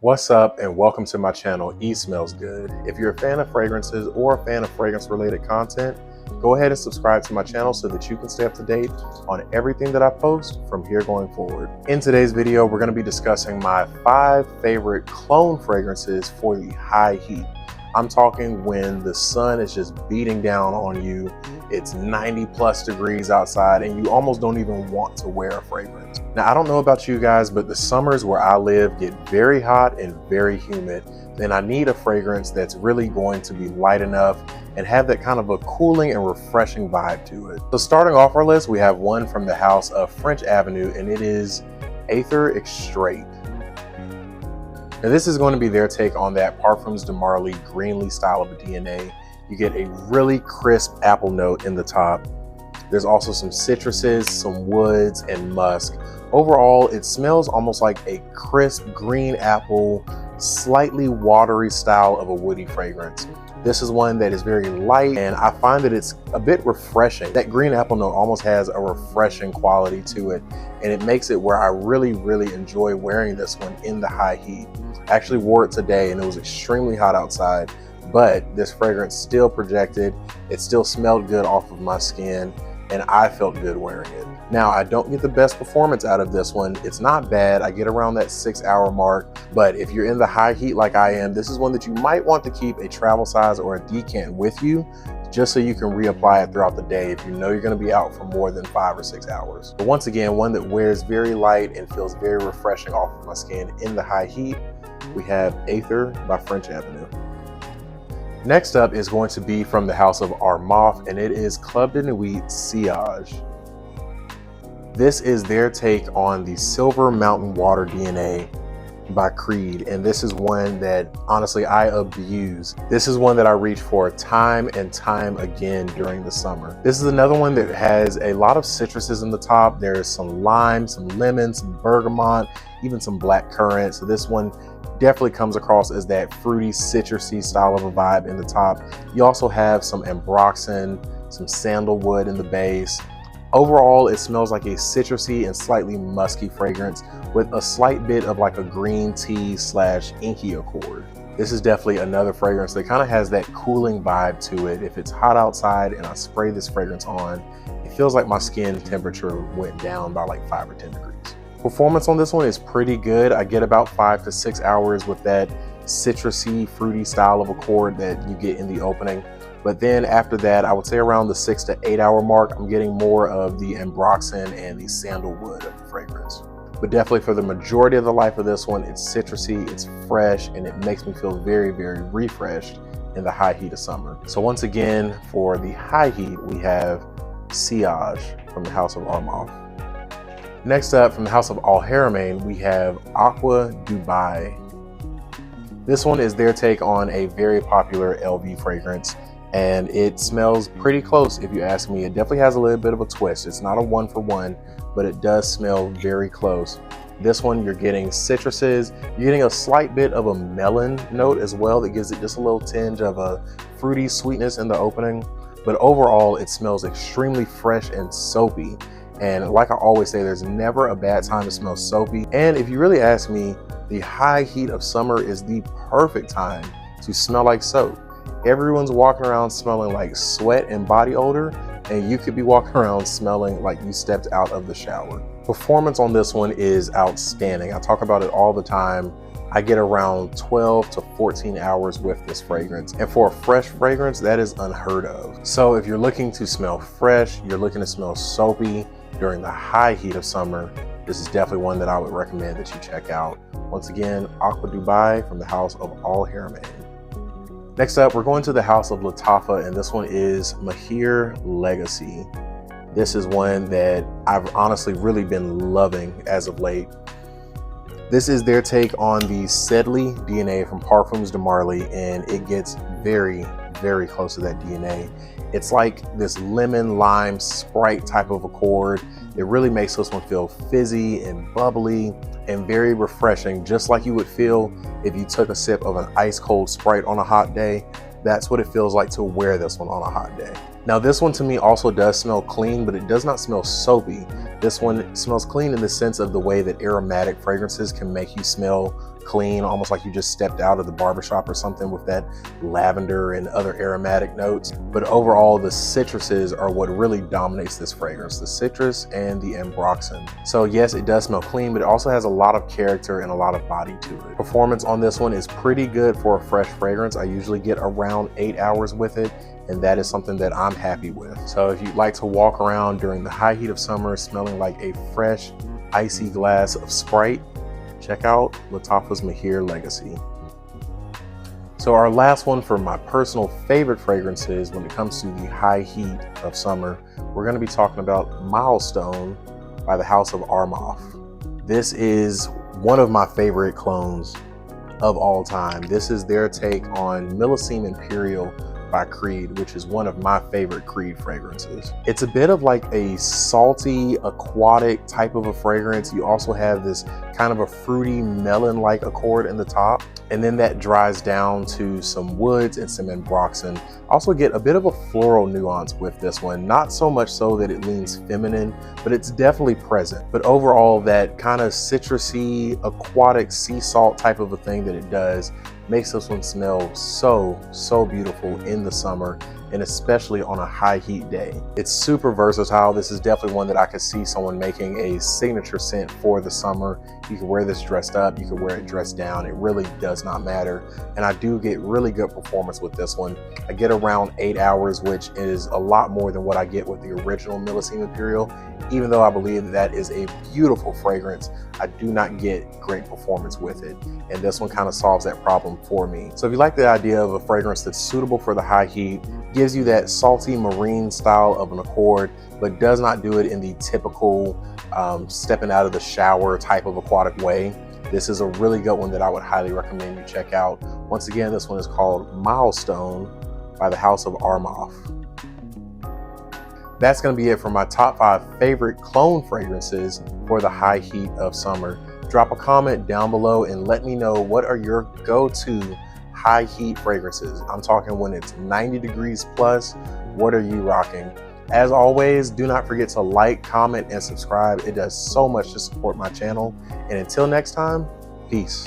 What's up and welcome to my channel, E Smells Good. If you're a fan of fragrances or a fan of fragrance related content, go ahead and subscribe to my channel so that you can stay up to date on everything that I post from here going forward. In today's video, we're going to be discussing my 5 favorite cologne fragrances for the high heat. I'm talking when the sun is just beating down on you, it's 90+ degrees outside, and you almost don't even want to wear a fragrance. Now, I don't know about you guys, but the summers where I live get very hot and very humid. Then I need a fragrance that's really going to be light enough and have that kind of a cooling and refreshing vibe to it. So starting off our list, we have one from the house of French Avenue, and it is Aether Extra. Now this is going to be their take on that Parfums de Marly greenly style of a DNA. You get a really crisp apple note in the top. There's also some citruses, some woods, and musk. Overall, it smells almost like a crisp green apple, slightly watery style of a woody fragrance. This is one that is very light, and I find that it's a bit refreshing. That green apple note almost has a refreshing quality to it, and it makes it where I really enjoy wearing this one in the high heat. I actually wore it today, and it was extremely hot outside, but this fragrance still projected. It still smelled good off of my skin, and I felt good wearing it. Now, I don't get the best performance out of this one. It's not bad. I get around that 6-hour mark, but if you're in the high heat like I am, this is one that you might want to keep a travel size or a decant with you, just so you can reapply it throughout the day if you know you're going to be out for more than 5 or 6 hours. But once again, one that wears very light and feels very refreshing off of my skin in the high heat, we have Aether by French Avenue. Next up is going to be from the house of Armaf, and it is Club de Nuit Sillage. This is their take on the Silver Mountain Water DNA by Creed, and this is one that honestly I abuse. This is one that I reach for time and time again during the summer. This is another one that has a lot of citruses in the top. There's some lime, some lemon, some bergamot, even some black currant. So this one definitely comes across as that fruity, citrusy style of a vibe in the top. You also have some ambroxan, some sandalwood in the base. Overall, it smells like a citrusy and slightly musky fragrance with a slight bit of like a green tea / inky accord. This is definitely another fragrance that kind of has that cooling vibe to it. If it's hot outside and I spray this fragrance on, it feels like my skin temperature went down by like 5 or 10 degrees. Performance on this one is pretty good. I get about 5 to 6 hours with that citrusy, fruity style of accord that you get in the opening. But then after that, I would say around the 6 to 8 hour mark, I'm getting more of the ambroxan and the sandalwood of the fragrance. But definitely for the majority of the life of this one, it's citrusy, it's fresh, and it makes me feel very refreshed in the high heat of summer. So once again, for the high heat, we have Sillage from the house of Armaf. Next up, from the house of Al Haramain, we have Aqua Dubai. This one is their take on a very popular LV fragrance, and it smells pretty close if you ask me. It definitely has a little bit of a twist. It's not a 1-for-1, but it does smell very close. This one, you're getting citruses, you're getting a slight bit of a melon note as well that gives it just a little tinge of a fruity sweetness in the opening. But overall, it smells extremely fresh and soapy. And like I always say, there's never a bad time to smell soapy. And if you really ask me, the high heat of summer is the perfect time to smell like soap. Everyone's walking around smelling like sweat and body odor, and you could be walking around smelling like you stepped out of the shower. Performance on this one is outstanding. I talk about it all the time. I get around 12 to 14 hours with this fragrance. And for a fresh fragrance, that is unheard of. So if you're looking to smell fresh, you're looking to smell soapy during the high heat of summer, this is definitely one that I would recommend that you check out. Once again, Aqua Dubai from the house of Al Haramain. Next up, we're going to the house of Lattafa, and this one is Mahir Legacy. This is one that I've honestly really been loving as of late. This is their take on the Sedley DNA from Parfums de Marly, and it gets very close to that DNA. It's like this lemon lime Sprite type of accord. It really makes this one feel fizzy and bubbly and very refreshing, just like you would feel if you took a sip of an ice cold Sprite on a hot day. That's what it feels like to wear this one on a hot day. Now this one to me also does smell clean, but it does not smell soapy. This one smells clean in the sense of the way that aromatic fragrances can make you smell clean, almost like you just stepped out of the barbershop or something, with that lavender and other aromatic notes. But overall, the citruses are what really dominates this fragrance, the citrus and the ambroxan. So yes, it does smell clean, but it also has a lot of character and a lot of body to it. Performance on this one is pretty good for a fresh fragrance. I usually get around 8 hours with it, and that is something that I'm happy with. So if you'd like to walk around during the high heat of summer smelling like a fresh, icy glass of Sprite, check out Lattafa's Mahir Legacy. So our last one for my personal favorite fragrances when it comes to the high heat of summer, we're going to be talking about Milestone by the House of Armaf. This is one of my favorite clones of all time. This is their take on Millesime Imperial by Creed, which is one of my favorite Creed fragrances. It's a bit of like a salty, aquatic type of a fragrance. You also have this kind of a fruity, melon-like accord in the top, and then that dries down to some woods and some ambroxan. Also get a bit of a floral nuance with this one, not so much so that it leans feminine, but it's definitely present. But overall, that kind of citrusy, aquatic sea salt type of a thing that it does makes this one smell so beautiful in the summer, and especially on a high heat day. It's super versatile. This is definitely one that I could see someone making a signature scent for the summer. You can wear this dressed up, you can wear it dressed down. It really does not matter. And I do get really good performance with this one. I get around 8 hours, which is a lot more than what I get with the original Millesime Imperial. Even though I believe that is a beautiful fragrance, I do not get great performance with it. And this one kind of solves that problem for me. So if you like the idea of a fragrance that's suitable for the high heat, gives you that salty marine style of an accord, but does not do it in the typical stepping out of the shower type of aquatic way, this is a really good one that I would highly recommend you check out. Once again, this one is called Milestone by the House of Armaf. That's going to be it for my top 5 favorite clone fragrances for the high heat of summer. Drop a comment down below and let me know, what are your go-to high heat fragrances? I'm talking when it's 90 degrees plus, what are you rocking? As always, do not forget to like, comment, and subscribe. It does so much to support my channel. And until next time, peace.